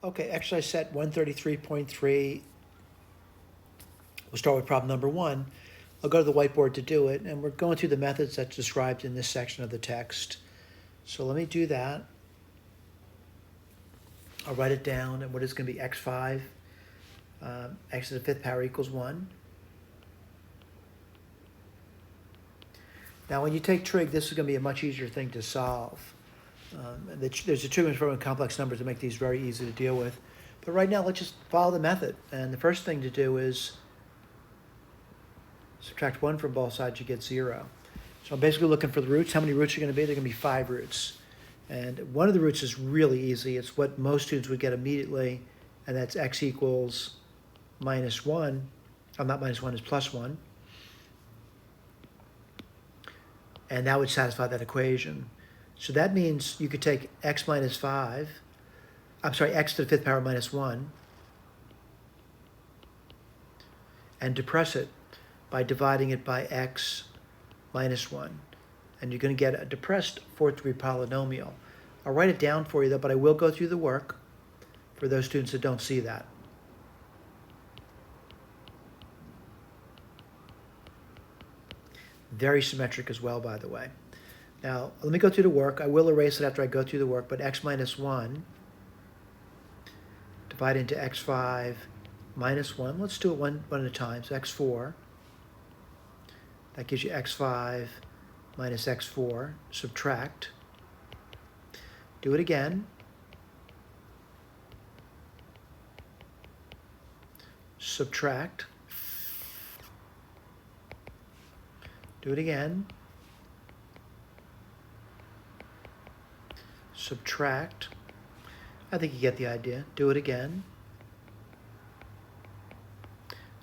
Okay, exercise set 133.3. We'll start with problem number 1. I'll go to the whiteboard to do it, and we're going through the methods that's described in this section of the text. So let me do that. I'll write it down, and what is going to be x5, x to the fifth power equals 1. Now when you take trig, this is going to be a much easier thing to solve. There's a treatment for complex numbers to make these very easy to deal with. But right now, let's just follow the method. And the first thing to do is subtract 1 from both sides, you get 0. So I'm basically looking for the roots. How many roots are going to be? They're going to be 5 roots. And one of the roots is really easy. It's what most students would get immediately, and that's x equals minus 1. Not minus 1, is plus 1. And that would satisfy that equation. So that means you could take x minus 5, x to the fifth power minus 1, and depress it by dividing it by x minus 1. And you're going to get a depressed fourth degree polynomial. I'll write it down for you though, but I will go through the work for those students that don't see that. Very symmetric as well, by the way. Now, let me go through the work. I will erase it after I go through the work, but x minus 1 divided into x5 minus 1. Let's do it one at a time. So x4. That gives you x5 minus x4. Subtract. Do it again. Subtract. Do it again. Subtract. I think you get the idea. Do it again.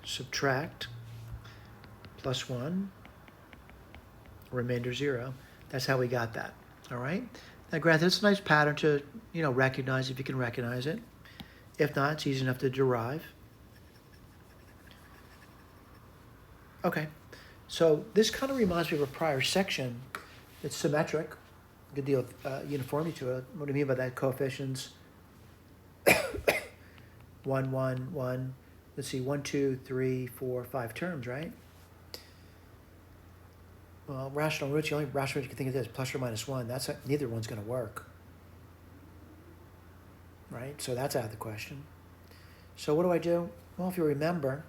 Subtract. Plus 1. Remainder 0. That's how we got that. All right? Now, granted, it's a nice pattern to, recognize if you can recognize it. If not, it's easy enough to derive. Okay. So this kind of reminds me of a prior section. It's symmetric. Good deal of uniformity to it. What do you mean by that? Coefficients. 1, 1, 1. Let's see, 1, 2, 3, 4, 5 terms, right? Well, rational roots, the only rational root you can think of is plus or minus 1. Neither one's going to work. Right? So that's out of the question. So what do? Well, if you remember,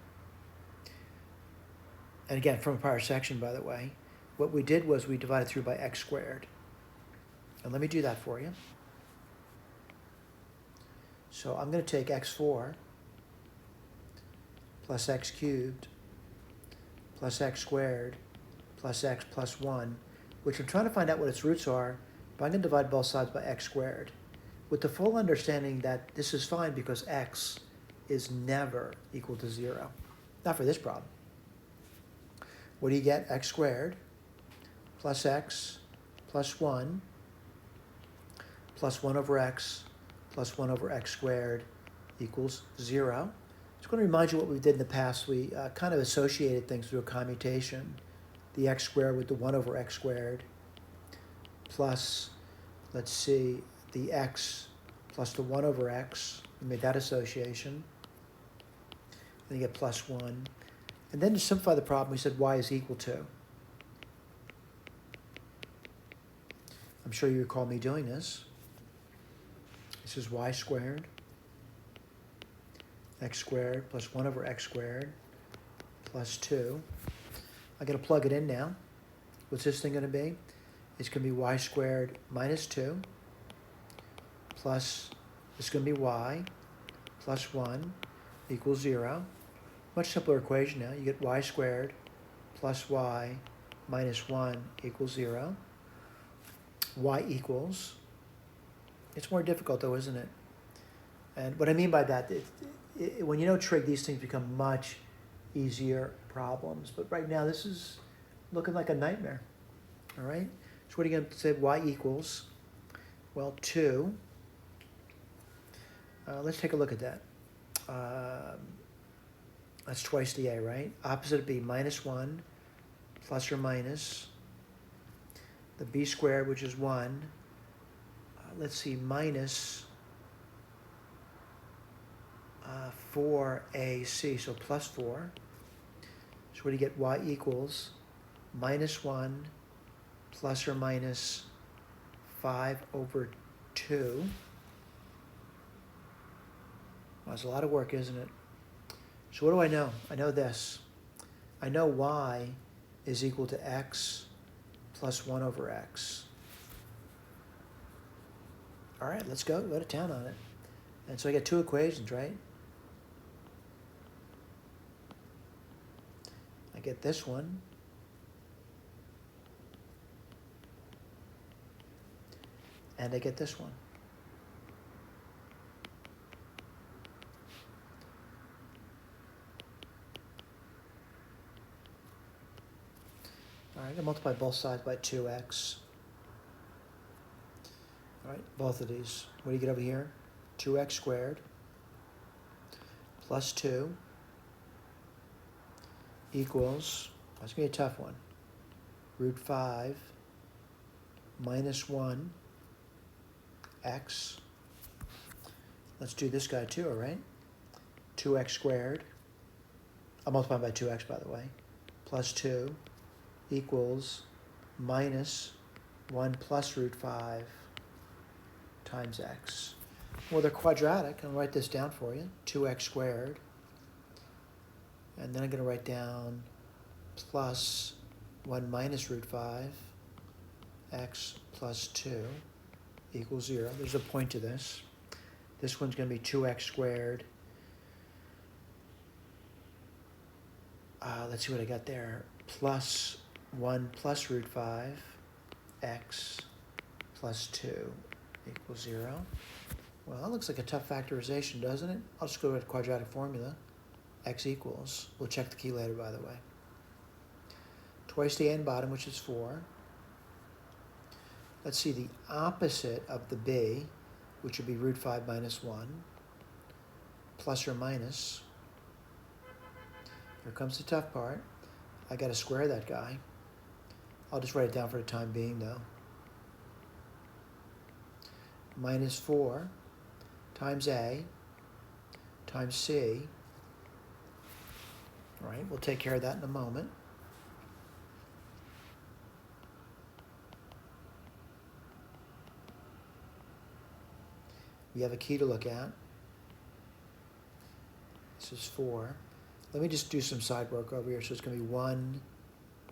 and again, from a prior section, by the way, what we did was we divided through by x squared. And let me do that for you. So I'm going to take x4 plus x cubed plus x squared plus x plus 1, which I'm trying to find out what its roots are, but I'm going to divide both sides by x squared, with the full understanding that this is fine because x is never equal to 0. Not for this problem. What do you get? X squared plus x plus 1 plus 1 over x plus 1 over x squared equals 0. It's going to remind you what we did in the past. We kind of associated things through a commutation. The x squared with the 1 over x squared plus, let's see, the x plus the 1 over x. We made that association. Then you get plus 1. And then to simplify the problem, we said y is equal to. I'm sure you recall me doing this. This is y squared, x squared plus 1 over x squared plus 2. I'm going to plug it in now. What's this thing going to be? It's going to be y squared minus 2 plus, it's going to be y plus 1 equals 0. Much simpler equation now. You get y squared plus y minus 1 equals 0. Y equals. It's more difficult though, isn't it? And what I mean by that, when you know trig, these things become much easier problems. But right now, this is looking like a nightmare. All right? So what are you going to say? Y equals, well, 2. Let's take a look at that. That's twice the a, right? Opposite would be minus 1 plus or minus the b squared, which is 1. Let's see, minus 4ac, so plus 4. So what do you get? Y equals minus 1 plus or minus 5 over 2. Well, that's a lot of work, isn't it? So what do I know? I know this. I know y is equal to x plus 1 over x. All right, let's go to town on it. And so I get two equations, right? I get this one. And I get this one. All right, I'm going to multiply both sides by 2x. All right, both of these. What do you get over here? 2x squared plus 2 equals, that's going to be a tough one, root 5 minus 1 x. Let's do this guy too, all right? 2x squared, I'm multiplying by 2x by the way, plus 2 equals minus 1 plus root 5 times x. Well, they're quadratic. I'll write this down for you. 2x squared. And then I'm going to write down plus 1 minus root 5 x plus 2 equals 0. There's a point to this. This one's going to be 2x squared. Let's see what I got there. Plus 1 plus root 5 x plus 2 equals 0. Well, that looks like a tough factorization, doesn't it? I'll just go with the quadratic formula. X equals, we'll check the key later, by the way. Twice the a in bottom, which is 4. Let's see the opposite of the b, which would be root 5 minus 1, plus or minus. Here comes the tough part. I got to square that guy. I'll just write it down for the time being, though. Minus 4 times a times c. All right, we'll take care of that in a moment. We have a key to look at. This is 4. Let me just do some side work over here. So it's going to be 1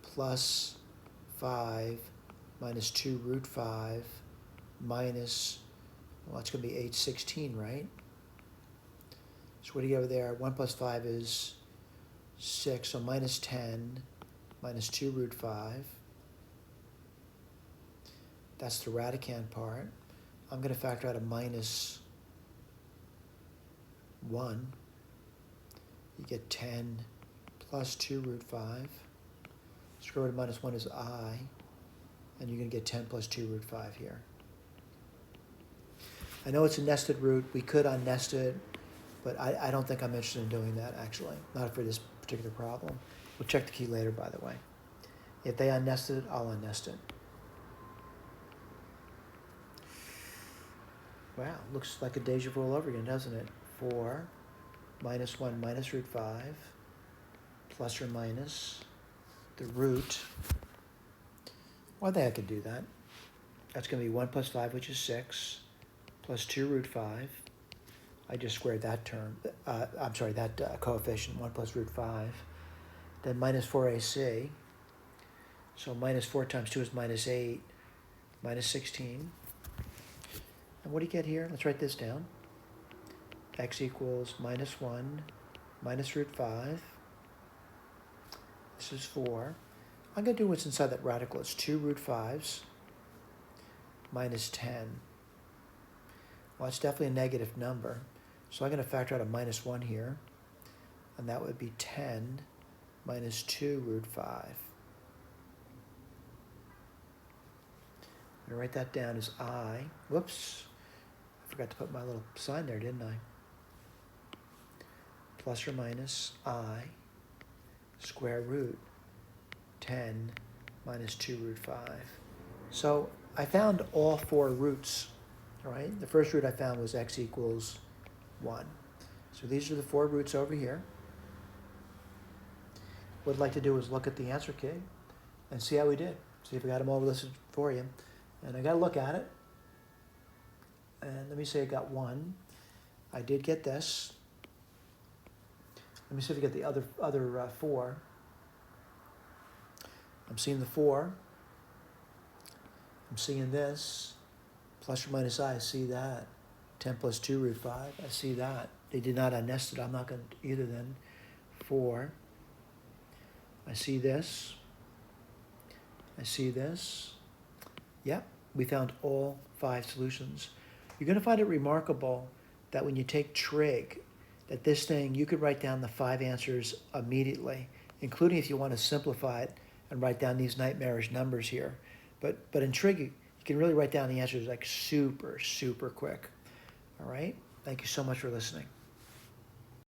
plus 5 minus 2 root 5 minus, well, it's going to be 8/16, right? So what do you have there? 1 plus 5 is 6, so minus 10 minus 2 root 5. That's the radicand part. I'm going to factor out a minus 1. You get 10 plus 2 root 5. Square root of minus 1 is I, and you're going to get 10 plus 2 root 5 here. I know it's a nested root. We could unnest it, but I don't think I'm interested in doing that, actually. Not for this particular problem. We'll check the key later, by the way. If they unnested it, I'll unnest it. Wow, looks like a deja vu all over again, doesn't it? 4 minus 1 minus root 5 plus or minus the root. Why the heck could do that? That's going to be 1 plus 5, which is 6, plus 2 root 5. I just squared that term. That coefficient, 1 plus root 5. Then minus 4ac. So minus 4 times 2 is minus 8, minus 16. And what do you get here? Let's write this down. X equals minus 1 minus root 5. This is 4. I'm going to do what's inside that radical. It's 2 root 5s minus 10. Well, it's definitely a negative number. So I'm going to factor out a minus 1 here. And that would be 10 minus 2 root 5. I'm going to write that down as I. Whoops. I forgot to put my little sign there, didn't I? Plus or minus I square root 10 minus 2 root 5. So I found all 4 roots, all right? The first root I found was x equals 1. So these are the 4 roots over here. What I'd like to do is look at the answer key and see how we did. See if I got them all listed for you. And I got to look at it. And let me say I got 1. I did get this. Let me see if I get the other 4. I'm seeing the 4. I'm seeing this. Plus or minus I see that. 10 plus 2 root 5. I see that. They did not unnest it. I'm not going to either then. 4. I see this. I see this. Yep, we found all 5 solutions. You're going to find it remarkable that when you take trig, that this thing, you could write down the 5 answers immediately, including if you want to simplify it and write down these nightmarish numbers here. But in trig, you can really write down the answers like super, super quick. All right? Thank you so much for listening.